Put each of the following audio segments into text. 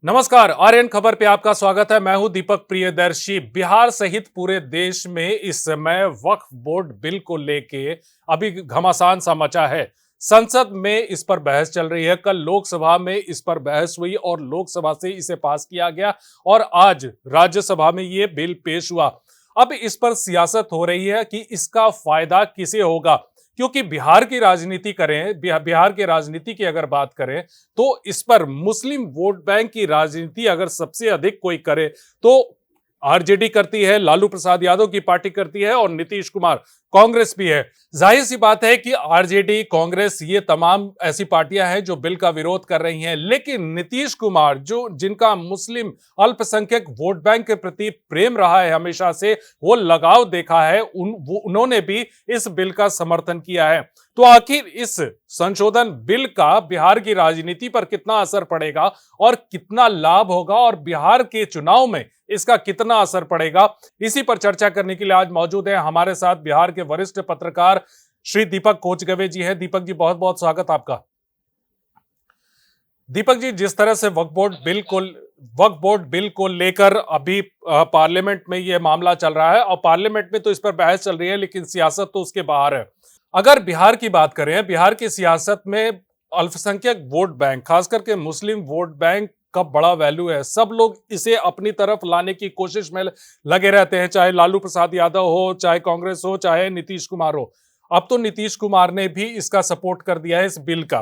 नमस्कार, आर्यन खबर पे आपका स्वागत है। मैं हूं दीपक प्रियदर्शी। बिहार सहित पूरे देश में इस समय वक्फ बोर्ड बिल को लेके अभी घमासान सा मचा है। संसद में इस पर बहस चल रही है। कल लोकसभा में इस पर बहस हुई और लोकसभा से इसे पास किया गया और आज राज्यसभा में ये बिल पेश हुआ। अब इस पर सियासत हो रही है कि इसका फायदा किसे होगा, क्योंकि बिहार की राजनीति करें, बिहार की राजनीति की अगर बात करें तो इस पर मुस्लिम वोट बैंक की राजनीति अगर सबसे अधिक कोई करे तो आरजेडी करती है, लालू प्रसाद यादव की पार्टी करती है और नीतीश कुमार कांग्रेस भी है। जाहिर सी बात है कि आरजेडी, कांग्रेस ये तमाम ऐसी पार्टियां हैं जो बिल का विरोध कर रही हैं, लेकिन नीतीश कुमार जो जिनका मुस्लिम अल्पसंख्यक वोट बैंक के प्रति प्रेम रहा है हमेशा से, वो लगाव देखा है, उन्होंने भी इस बिल का समर्थन किया है। तो आखिर इस संशोधन बिल का बिहार की राजनीति पर कितना असर पड़ेगा और कितना लाभ होगा और बिहार के चुनाव में इसका कितना असर पड़ेगा, इसी पर चर्चा करने के लिए आज मौजूद है हमारे साथ बिहार के वरिष्ठ पत्रकार श्री दीपक कोचगवे जी हैं। दीपक जी, बहुत बहुत स्वागत आपका। दीपक जी, जिस तरह से वक्फ बोर्ड बिल को लेकर अभी पार्लियामेंट में यह मामला चल रहा है और पार्लियामेंट में तो इस पर बहस चल रही है, लेकिन सियासत तो उसके बाहर है। अगर बिहार की बात करें, बिहार की सियासत में अल्पसंख्यक वोट बैंक, खास करके मुस्लिम वोट बैंक का बड़ा वैल्यू है। सब लोग इसे अपनी तरफ लाने की कोशिश में लगे रहते हैं, चाहे लालू प्रसाद यादव हो, चाहे कांग्रेस हो, चाहे नीतीश कुमार हो। अब तो नीतीश कुमार ने भी इसका सपोर्ट कर दिया है इस बिल का।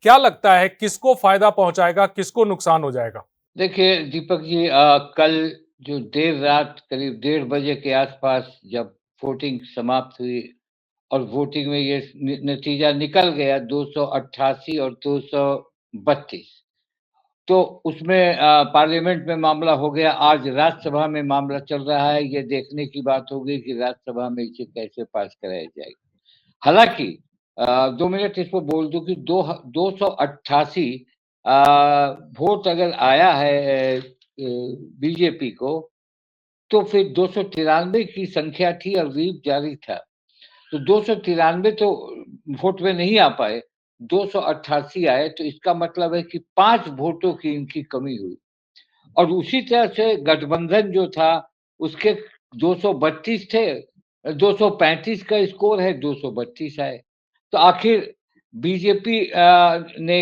क्या लगता है किसको फायदा पहुंचाएगा, किसको नुकसान हो जाएगा? देखिए दीपक जी, कल जो देर रात करीब 1:30 बजे के आसपास जब वोटिंग समाप्त हुई और वोटिंग में ये नतीजा निकल गया 288 और 232, तो उसमें पार्लियामेंट में मामला हो गया। आज राज्यसभा में मामला चल रहा है। ये देखने की बात होगी कि राज्यसभा में इसे कैसे पास कराया जाएगा। हालांकि 2 मिनट इसको बोल दूं कि 288 वोट अगर आया है बीजेपी को, तो फिर 293 की संख्या थी और व्हीप जारी था। तो 293 तो वोट में नहीं आ पाए, 288 आए, तो इसका मतलब है कि 5 वोटों की इनकी कमी हुई। और उसी तरह से गठबंधन जो था उसके 232 थे, 235 का स्कोर है, 232 आए। तो आखिर बीजेपी ने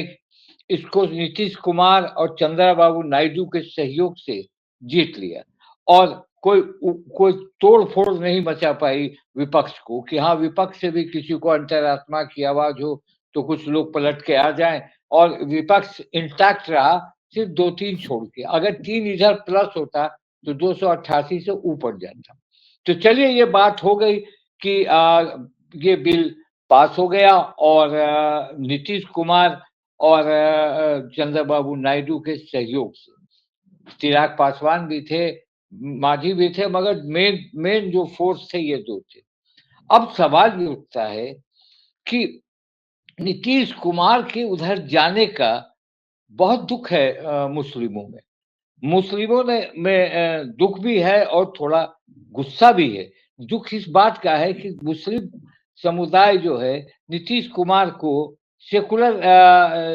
इसको नीतीश कुमार और चंद्रबाबू नायडू के सहयोग से जीत लिया। और कोई तोड़-फोड़ नहीं मचा पाई विपक्ष को कि हाँ, विपक्ष से भी किसी को अंतरात्मा की आवाज़ हो, तो कुछ लोग पलट के आ जाएँ। और विपक्ष इंटैक्ट रहा, सिर्फ 2-3 छोड़ के। अगर 3 इधर प्लस होता तो 288 से ऊपर जाता। तो चलिए, ये बात हो गई कि ये बिल पास हो गया और नीतीश कुमार और चंद्रबाबू नायडू के सहयोग से। चिराग पासवान भी थे, मांझी भी थे, मगर मेन मेन जो फोर्स थे ये 2 थे। अब सवाल ये उठता है कि नीतीश कुमार के उधर जाने का बहुत दुःख है मुस्लिमों में। मुस्लिमों ने में दुःख भी है और थोड़ा गुस्सा भी है। दुःख इस बात का है कि मुस्लिम समुदाय जो है नीतीश कुमार को सेकुलर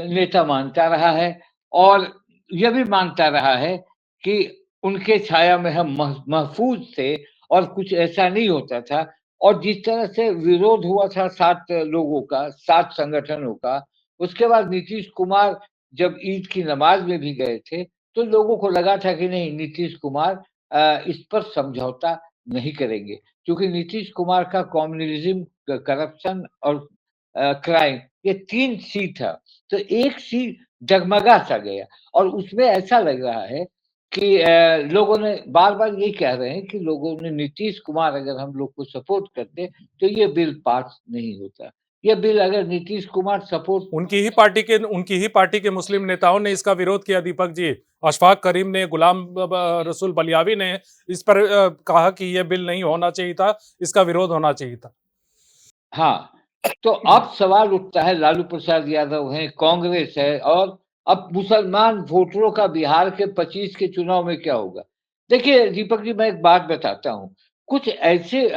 नेता मानता रहा है और यह भी मानता रहा है कि उनके छाया में हम महफूज थे और कुछ ऐसा नहीं होता था। और जिस तरह से विरोध हुआ था 7 लोगों का, 7 संगठनों का, उसके बाद नीतीश कुमार जब ईद की नमाज में भी गए थे, तो लोगों को लगा था कि नहीं, नीतीश कुमार इस पर समझौता नहीं करेंगे, क्योंकि नीतीश कुमार का कम्युनलिज्म, करप्शन और क्राइम, ये 3 सी था। तो एक सी डगमगा सा गया और उसमें ऐसा लग रहा है कि लोगों ने बार-बार ये कह रहे हैं कि लोगों ने नीतीश कुमार अगर हम लोग को सपोर्ट करते, तो ये बिल पास नहीं होता। ये बिल अगर नीतीश कुमार सपोर्ट उनकी ही पार्टी के मुस्लिम नेताओं ने इसका विरोध किया दीपक जी। अशफाक करीम ने, गुलाम रसूल बलियावी ने इस पर कहा कि यह बिल नहीं होना चाहिए था, इसका विरोध होना चाहिए था। हाँ, तो अब सवाल उठता है, लालू प्रसाद यादव हैं, कांग्रेस है, और अब मुसलमान वोटरों का बिहार के 25 के चुनाव में क्या होगा? देखिए दीपक जी, मैं एक बात बताता हूँ। कुछ ऐसे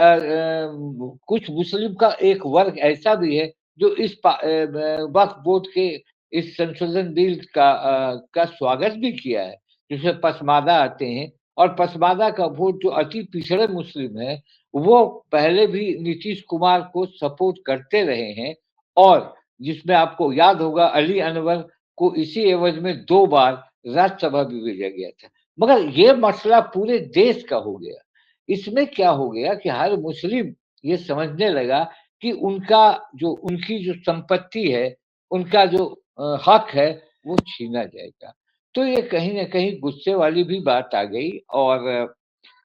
कुछ मुस्लिम का एक वर्ग ऐसा भी है जो इस वक्फ बोर्ड के इस संशोधन बिल का स्वागत भी किया है। जिसमें पसमादा आते हैं, और पसमादा का वोट जो अति पिछड़े मुस्लिम है, वो पहले भी नीतीश कुमार को सपोर्ट करते रहे हैं, और जिसमें आपको याद होगा अली अनवर को इसी एवज में 2 बार राज्यसभा भी भेजा गया था। मगर ये मसला पूरे देश का हो गया। इसमें क्या हो गया कि हर मुस्लिम ये समझने लगा कि उनकी जो संपत्ति है, उनका जो हक है, वो छीना जाएगा। तो ये कहीं न कहीं गुस्से वाली भी बात आ गई, और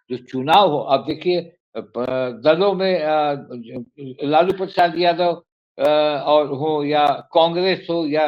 जो चुनाव हो, अब देखिए दलों में लालू प्रसाद यादव और हो या कांग्रेस हो या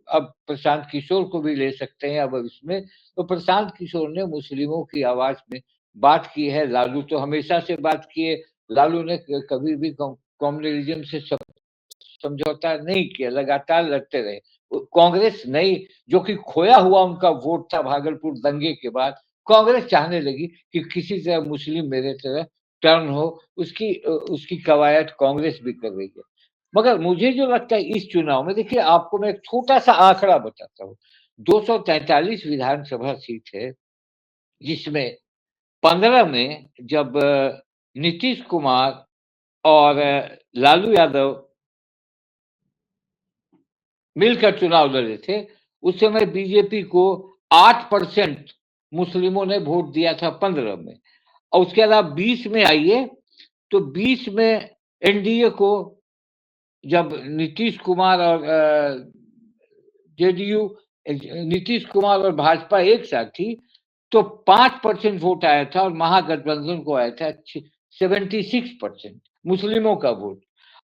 अब प्रशांत किशोर को भी ले सकते हैं अब इसमें। तो प्रशांत किशोर ने मुस्लिमों की आवाज में बात की है, लालू तो हमेशा से बात किए, लालू ने कभी भी कम्युनलिज्म से समझौता नहीं किया, लगातार लड़ते रहे। कांग्रेस नहीं, जो कि खोया हुआ उनका वोट था भागलपुर दंगे के बाद, कांग्रेस चाहने लगी कि किसी तरह मुस्लिम मेरे तरह टर्न हो, उसकी कवायद कांग्रेस भी कर रही है। मगर मुझे जो लगता है इस चुनाव में, देखिए आपको मैं एक छोटा-सा आंकड़ा बताता हूँ। 243 विधानसभा सीट है, जिसमें 15 में जब नीतीश कुमार और लालू यादव मिलकर चुनाव लड़े थे, उस समय बीजेपी को 8% मुस्लिमों ने वोट दिया था 15 में, और उसके अलावा 20 में आइए, तो 20 में एनडीए को जब नीतीश कुमार और जेडीयू नीतीश कुमार और भाजपा एक साथ थी, तो 5% वोट आया था, और महागठबंधन को आया था 76% मुस्लिमों का वोट।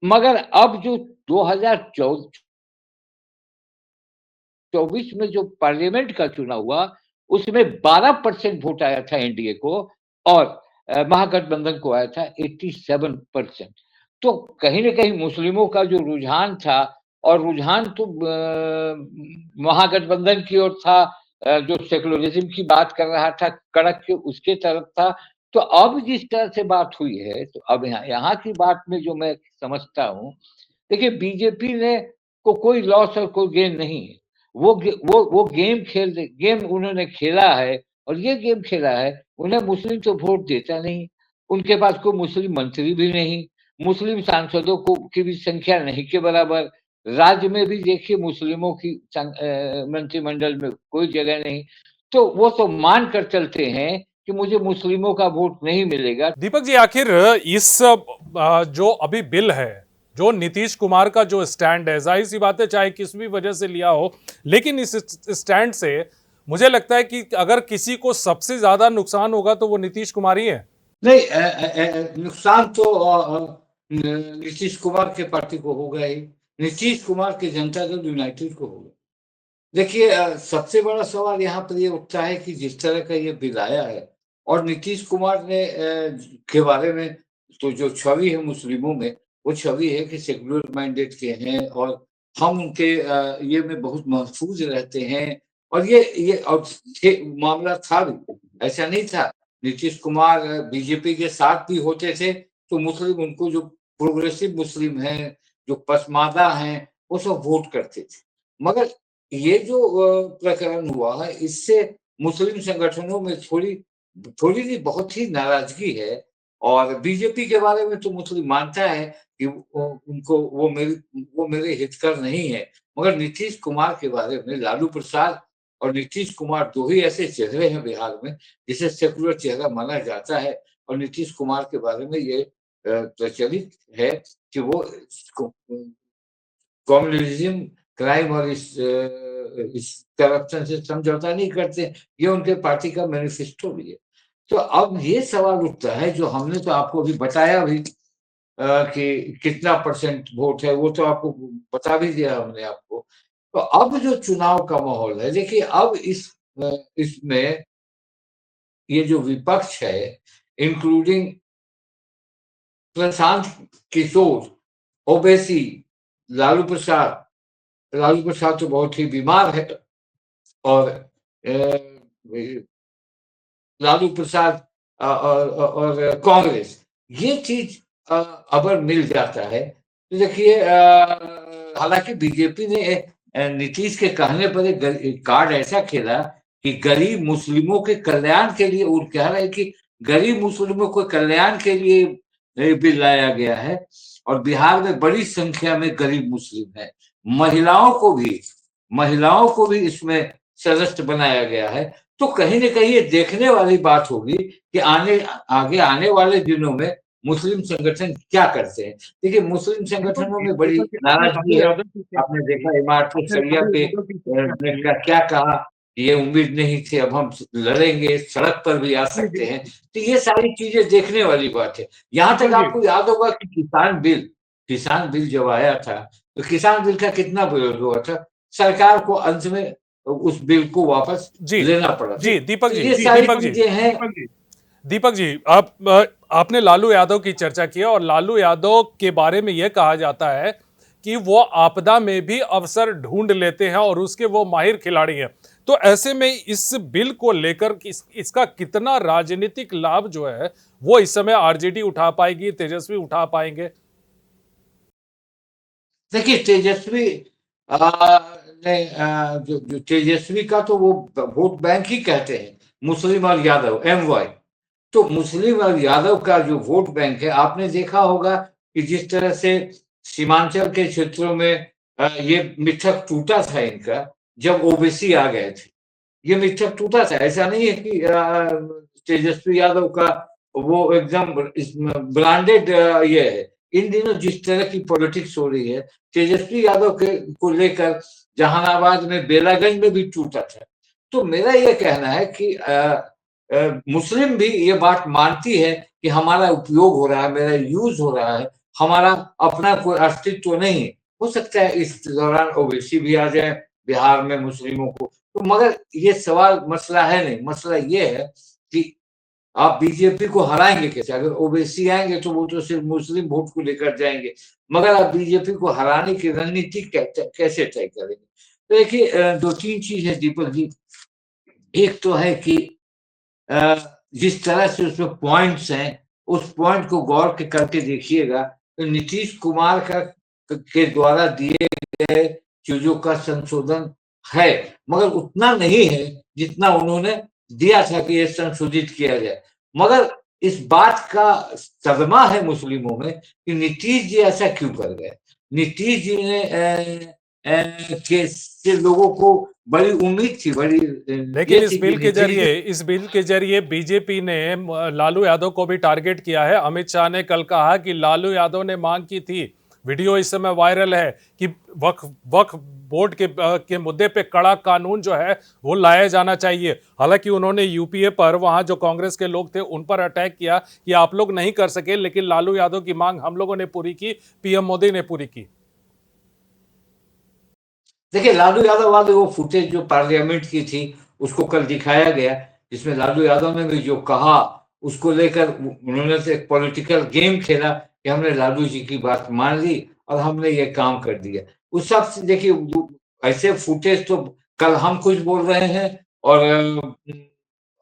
मगर अब जो 2024 में जो पार्लियामेंट का चुनाव हुआ, उसमें 12% वोट आया था एनडीए को, और महागठबंधन को आया था 87%। तो कहीं न कहीं मुस्लिमों का जो रुझान था, और रुझान तो महागठबंधन की ओर था, जो सेकुलरिज़्म की बात कर रहा था, कड़क के उसके तरफ था। तो अब जिस तरह से बात हुई है, तो अब यहाँ यहाँ की बात में जो मैं समझता हूँ, देखिए बीजेपी ने को कोई लॉस और कोई गेन नहीं है। वो गेम उन्होंने खेला है, और ये गेम खेला है, उन्हें मुस्लिम तो वोट देता नहीं, उनके पास कोई मुस्लिम मंत्री भी नहीं, मुस्लिम सांसदों को की भी संख्या नहीं के बराबर, राज्य में भी देखिए मुस्लिमों की मंत्रिमंडल में कोई जगह नहीं। तो वो तो मान कर चलते हैं कि मुझे मुस्लिमों का वोट नहीं मिलेगा। दीपक जी, आखिर इस जो अभी बिल है, जो नीतीश कुमार का जो स्टैंड है, जाहिर सी बात है चाहे किस भी वजह से लिया हो, लेकिन इस स्टैंड से मुझे लगता है कि अगर किसी को सबसे ज्यादा नुकसान होगा तो वो नीतीश कुमार ही है। नहीं, नुकसान तो नीतीश कुमार के पार्टी को होगा ही, नीतीश कुमार के जनता दल यूनाइटेड को होगा। देखिए सबसे बड़ा सवाल यहाँ पर ये उठता है कि जिस तरह का ये बिल आया है, और नीतीश कुमार ने के बारे में तो जो छवि है मुस्लिमों में, वो छवि है कि सेक्युलर माइंडेड के हैं, और हम उनके ये में बहुत महफूज रहते हैं, और ये और ये मामला था भी, ऐसा नहीं था। नीतीश कुमार बीजेपी के साथ भी होते थे, तो मुस्लिम उनको जो प्रोग्रेसिव मुस्लिम हैं, जो पसमादा हैं, वो सब वोट करते थे। मगर ये जो प्रकरण हुआ है, इससे मुस्लिम संगठनों में थोड़ी थोड़ी नहीं, बहुत ही नाराज़गी है, और बीजेपी के बारे में तो मुस्लिम मानता है कि उनको वो मेरे हितकर नहीं है। मगर नीतीश कुमार के बारे में लालू प्रसाद और नीतीश कुमार 2 ही ऐसे चेहरे हैं बिहार में, जिसे सेकुलर चेहरा माना जाता है, और नीतीश कुमार के बारे में ये प्रचलित है कि वो को कम्युनिज़्म, क्राइम और इस करप्शन से समझौता नहीं करते। ये उनके पार्टी का मैनिफेस्टो भी है। तो अब ये सवाल उठता है, जो हमने तो आपको अभी बताया भी कि कितना परसेंट वोट है, वो तो आपको बता भी दिया हमने आपको। तो अब जो चुनाव का माहौल है, देखिए अब इसमें ये जो विपक्ष है, इंक्लूडिंग प्रशांत किशोर, ओवैसी, लालू प्रसाद, लालू प्रसाद तो बहुत ही बीमार है, और लालू प्रसाद और कांग्रेस, ये चीज अगर मिल जाता है, तो देखिए हालांकि बीजेपी ने नीतीश के कहने पर एक कार्ड ऐसा खेला कि गरीब मुस्लिमों के कल्याण के लिए, वो कह रहे हैं कि गरीब मुस्लिमों के कल्याण के लिए बिल लाया गया है, और बिहार में बड़ी संख्या में गरीब मुस्लिम है। महिलाओं को भी इसमें सदस्य बनाया गया है। तो कहीं न कहीं ये देखने वाली बात होगी कि आगे आने वाले दिनों में मुस्लिम संगठन क्या करते हैं। देखिए, मुस्लिम संगठनों में बड़ी नाराजगी है। आपने देखा इमारत सरिया पे ने क्या कहा, ये उम्मीद नहीं थी, अब हम लड़ेंगे, सड़क पर भी आ सकते हैं। तो ये सारी चीजें देखने वाली बात है। यहाँ तक आपको याद होगा कि किसान बिल जब आया था, तो किसान बिल का कितना विरोध हुआ था। सरकार को अंत में उस बिल को वापस जी लेना पड़ा था। जी दीपक तो जी ये सारी दीपक जी चीजें हैं। दीपक जी, आपने लालू यादव की चर्चा की और लालू यादव के बारे में यह कहा जाता है कि वो आपदा में भी अवसर ढूंढ लेते हैं और उसके वो माहिर खिलाड़ी हैं। तो ऐसे में इस बिल को लेकर इसका कितना राजनीतिक लाभ जो है वो इस समय आरजेडी उठा पाएगी, तेजस्वी उठा पाएंगे? देखिए, तेजस्वी जो तेजस्वी का तो वो वोट बैंक ही कहते हैं, मुस्लिम और यादव, MY। तो मुस्लिम और यादव का जो वोट बैंक है, आपने देखा होगा कि जिस तरह से सीमांचल के क्षेत्रों में ये मिथक टूटा था इनका, जब ओबीसी आ गए थे। ये मिथक टूटा था। ऐसा नहीं है कि तेजस्वी यादव का वो एकदम ब्रांडेड ये है। इन दिनों जिस तरह की पॉलिटिक्स हो रही है, तेजस्वी यादव के को लेकर जहानाबाद में, बेलागंज में भी टूटा था। तो मेरा ये कहना है कि मुस्लिम भी ये बात मानती है कि हमारा उपयोग हो रहा है, मेरा यूज हो रहा है, हमारा अपना कोई अस्तित्व नहीं है। हो सकता है इस दौरान ओबीसी भी आ जाए बिहार में मुस्लिमों को। तो मगर ये सवाल मसला है नहीं। मसला ये है कि आप बीजेपी को हराएंगे कैसे। अगर ओबीसी आएंगे तो वो तो सिर्फ मुस्लिम वोट को लेकर जाएंगे, मगर आप बीजेपी को हराने की रणनीति कैसे तय करेंगे। तो देखिए, दो तीन चीज है दीपक जी। एक तो है कि जिस तरह से उसमें पॉइंट्स हैं, उस पॉइंट को गौर के करके देखिएगा, तो नीतीश कुमार का के द्वारा दिए गए चीजों का संशोधन है, मगर उतना नहीं है जितना उन्होंने दिया था कि ये संशोधित किया जाए। मगर इस बात का सदमा है मुस्लिमों में कि नीतीश जी ऐसा क्यों कर गए। नीतीश जी ने के से लोगों को बड़ी उम्मीद थी, बड़ी लेकिन ये थी कि नीतीश जी इस बिल के जरिए बीजेपी ने लालू यादव को भी टारगेट किया है। अमित शाह ने कल कहा कि लालू यादव ने मांग की थी, वीडियो इस समय वायरल है, कि वक्फ बोर्ड के मुद्दे पे कड़ा कानून जो है वो लाया जाना चाहिए। हालांकि उन्होंने यूपीए पर, वहां जो कांग्रेस के लोग थे उन पर अटैक किया कि आप लोग नहीं कर सके, लेकिन लालू यादव की मांग हम लोगों ने पूरी की, पीएम मोदी ने पूरी की। देखिए, लालू यादव वाली वो फुटेज जो पार्लियामेंट की थी, उसको कल दिखाया गया, जिसमें लालू यादव ने भी जो कहा, उसको लेकर उन्होंने तो एक पॉलिटिकल गेम खेला कि हमने लालू जी की बात मान ली और हमने ये काम कर दिया। उस हिसाब से देखिए, ऐसे फुटेज तो कल हम कुछ बोल रहे हैं और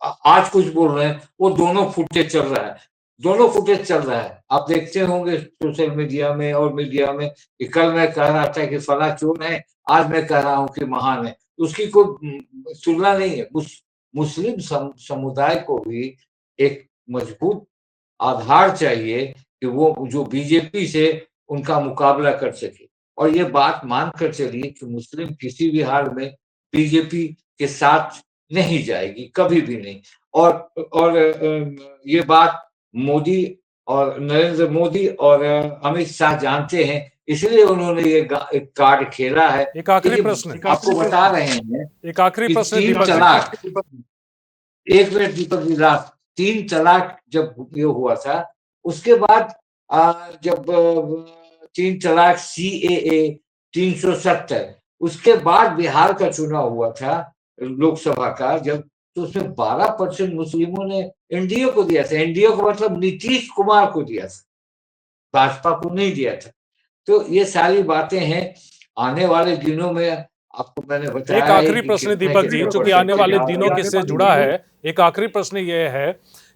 आज कुछ बोल रहे हैं, वो दोनों फुटेज चल रहा है। दोनों फुटेज चल रहा है। आप देखते होंगे सोशल मीडिया में और मीडिया में कि कल मैं कह रहा था कि फला चोर है, आज मैं कह रहा हूं कि महान है। उसकी कोई तुलना नहीं है। मुस्लिम समुदाय को भी एक मजबूत आधार चाहिए कि वो जो बीजेपी से उनका मुकाबला कर सके। और ये बात मानकर चलिए कि मुस्लिम किसी भी हाल में बीजेपी के साथ नहीं जाएगी, कभी भी नहीं। और ये बात मोदी और नरेंद्र मोदी और अमित शाह जानते हैं, इसलिए उन्होंने ये एक कार्ड खेला है। एक आखिरी देखिए, प्रश्न आपको बता रहे हैं एक आखिरी कि प्रश्न तीन दीपक जी। तलाक, एक मिनट दीपक जी, लास्ट, तीन तलाक जब ये हुआ था, उसके बाद जब तीन तलाक, CAA 370, उसके बाद बिहार का चुनाव हुआ था लोकसभा का, जब तो उसमें 12% मुस्लिमों ने एनडीए को दिया था। एनडीए को मतलब नीतीश कुमार को दिया था, भाजपा को नहीं दिया था। तो ये सारी बातें हैं। आने वाले दिनों में आपको मैंने एक बताया है आखिरी कि प्रश्न कितने दीपक जी, कितने चूंकि आने परसेंटेज वाले आ दिनों रहा है। किससे जुड़ा है, एक आखिरी प्रश्न ये है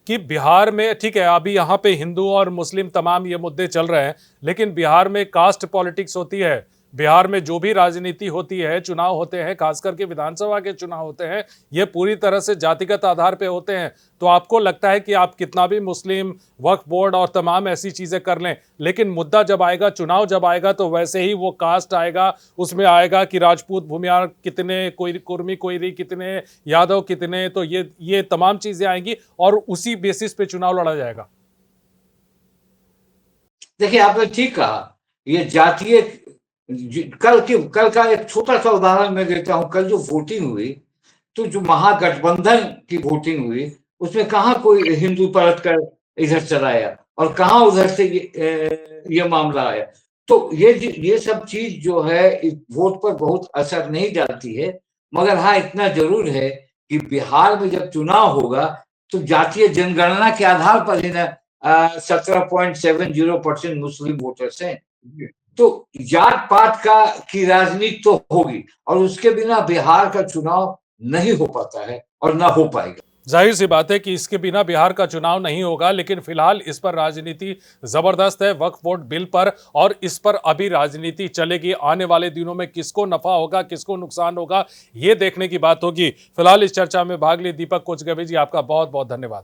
कि बिहार में, ठीक है अभी यहाँ पे हिंदू और मुस्लिम तमाम ये मुद्दे चल रहे हैं, लेकिन बिहार में कास्ट पॉलिटिक्स होती है, बिहार में जो भी राजनीति होती है, चुनाव होते हैं, खास करके विधानसभा के चुनाव होते हैं, ये पूरी तरह से जातिगत आधार पे होते हैं। तो आपको लगता है कि आप कितना भी मुस्लिम वक्फ बोर्ड और तमाम ऐसी चीजें कर लें, लेकिन मुद्दा जब आएगा, चुनाव जब आएगा, तो वैसे ही वो कास्ट आएगा, उसमें आएगा कि राजपूत भूमियार कितने, कोई कुर्मी कोयरी कितने, यादव कितने, तो ये तमाम चीजें आएंगी और उसी बेसिस पे चुनाव लड़ा जाएगा। देखिए, आपने ठीक कहा। ये जातीय कल का एक छोटा सा उदाहरण मैं देता हूं। कल जो वोटिंग हुई, तो जो महागठबंधन की वोटिंग हुई, उसमें कहाँ कोई हिंदू परत कर इधर चला आया और कहाँ उधर से ये मामला आया। तो ये सब चीज जो है इस वोट पर बहुत असर नहीं डालती है। मगर हाँ, इतना जरूर है कि बिहार में जब चुनाव होगा तो जातीय जनगणना के आधार पर ही ना 17.70% मुस्लिम वोटर्स हैं। तो जात पात की राजनीति तो होगी और उसके बिना बिहार का चुनाव नहीं हो पाता है और ना हो पाएगा। जाहिर सी बात है कि इसके बिना बिहार का चुनाव नहीं होगा, लेकिन फिलहाल इस पर राजनीति जबरदस्त है, वक्फ बोर्ड बिल पर, और इस पर अभी राजनीति चलेगी। आने वाले दिनों में किसको नफा होगा, किसको नुकसान होगा, ये देखने की बात होगी। फिलहाल इस चर्चा में भाग लिए दीपक कोचगवे जी, आपका बहुत बहुत धन्यवाद।